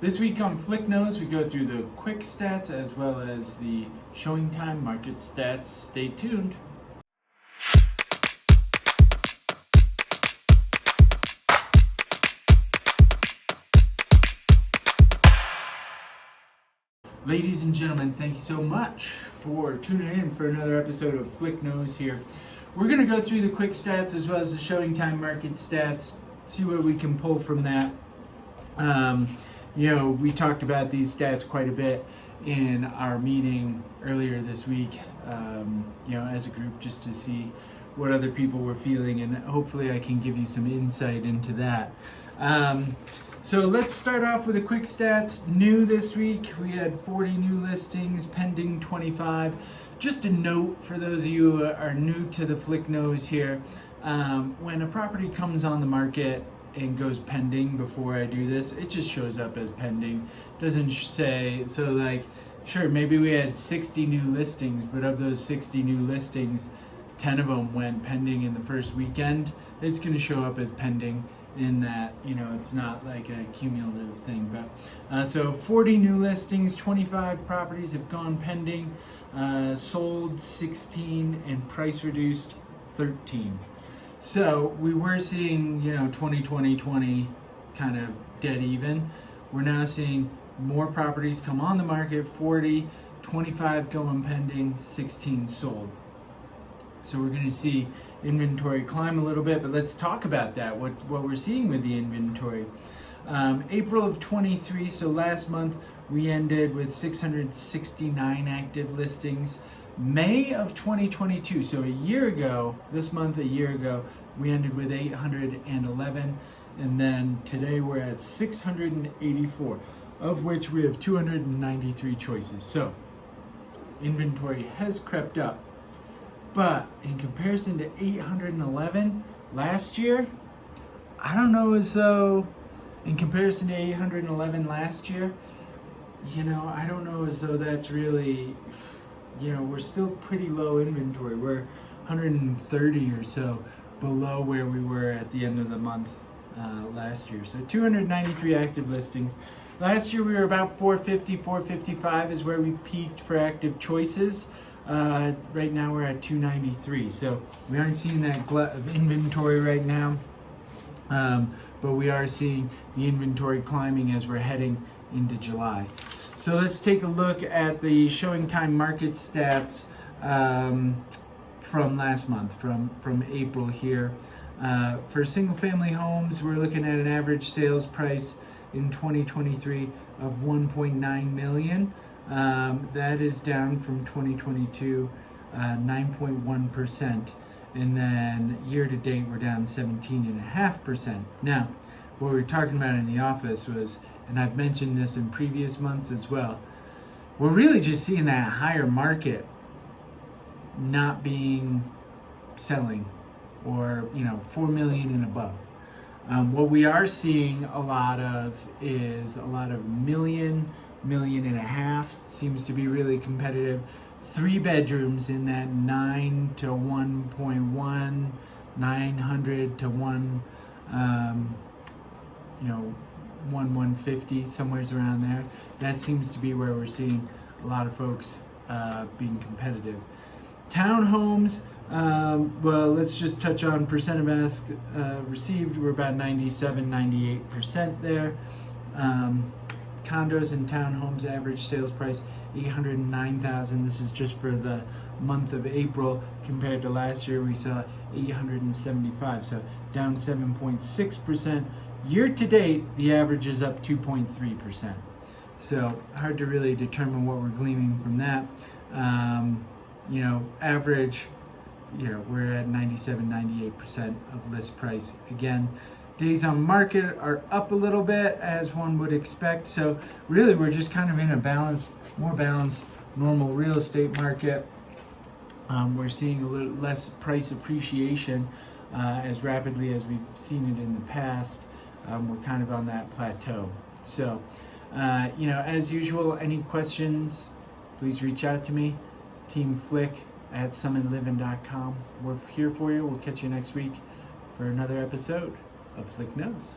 This week on Flick Nose, we go through the quick stats as well as the ShowingTime Market Stats. Stay tuned. Ladies and gentlemen, thank you so much for tuning in for another episode of Flick Nose here. We're going to go through the quick stats as well as the ShowingTime Market Stats, see what we can pull from that. We talked about these stats quite a bit in our meeting earlier this week, as a group, just to see what other people were feeling, and hopefully I can give you some insight into that. So let's start off with the quick stats. New this week, we had 40 new listings, pending 25. Just a note for those of you who are new to the Flick Nose here, when a property comes on the market and goes pending before I do this, it just shows up as pending. Doesn't say, sure, maybe we had 60 new listings, but of those 60 new listings, 10 of them went pending in the first weekend. It's going to show up as pending in that, it's not like a cumulative thing. But so 40 new listings, 25 properties have gone pending, sold 16, and price reduced 13. So we were seeing, 2020 kind of dead even. We're now seeing more properties come on the market, 40, 25 going pending, 16 sold. So we're going to see inventory climb a little bit, but let's talk about that, what we're seeing with the inventory. April of 23, so last month, we ended with 669 active listings. May of 2022, so a year ago, this month a year ago, we ended with 811, and then today we're at 684, of which we have 293 choices. So inventory has crept up, but in comparison to 811 last year, I don't know as though, in comparison to 811 last year, I don't know as though that's really, we're still pretty low inventory. We're 130 or so below where we were at the end of the month last year. So 293 active listings. Last year we were about 450, 455 is where we peaked for active choices. Right now we're at 293. So we aren't seeing that glut of inventory right now, but we are seeing the inventory climbing as we're heading into July. So let's take a look at the ShowingTime Market Stats from last month, from April here. For single family homes, we're looking at an average sales price in 2023 of 1.9 million. That is down from 2022, 9.1%. And then year to date, we're down 17.5%. Now, what we were talking about in the office was, and I've mentioned this in previous months as well, we're really just seeing that higher market not being selling, or 4 million and above. What we are seeing a lot of is a lot of million and a half seems to be really competitive. 3 bedrooms in that 9 to 1.1, 900 to 1, 150, somewhere around there. That seems to be where we're seeing a lot of folks being competitive. Townhomes, well, let's just touch on percent of ask received. We're about 97, 98% there. Condos and townhomes, average sales price $809,000. This is just for the month of April. Compared to last year, we saw 875, so down 7.6%. Year to date, the average is up 2.3%. So hard to really determine what we're gleaming from that. Average, we're at 97, 98% of list price. Again, days on market are up a little bit, as one would expect. So really, we're just kind of in a more balanced, normal real estate market. We're seeing a little less price appreciation as rapidly as we've seen it in the past. We're kind of on that plateau. So, as usual, any questions, please reach out to me. Team Flick at summitliving.com. We're here for you. We'll catch you next week for another episode of Flick Nose.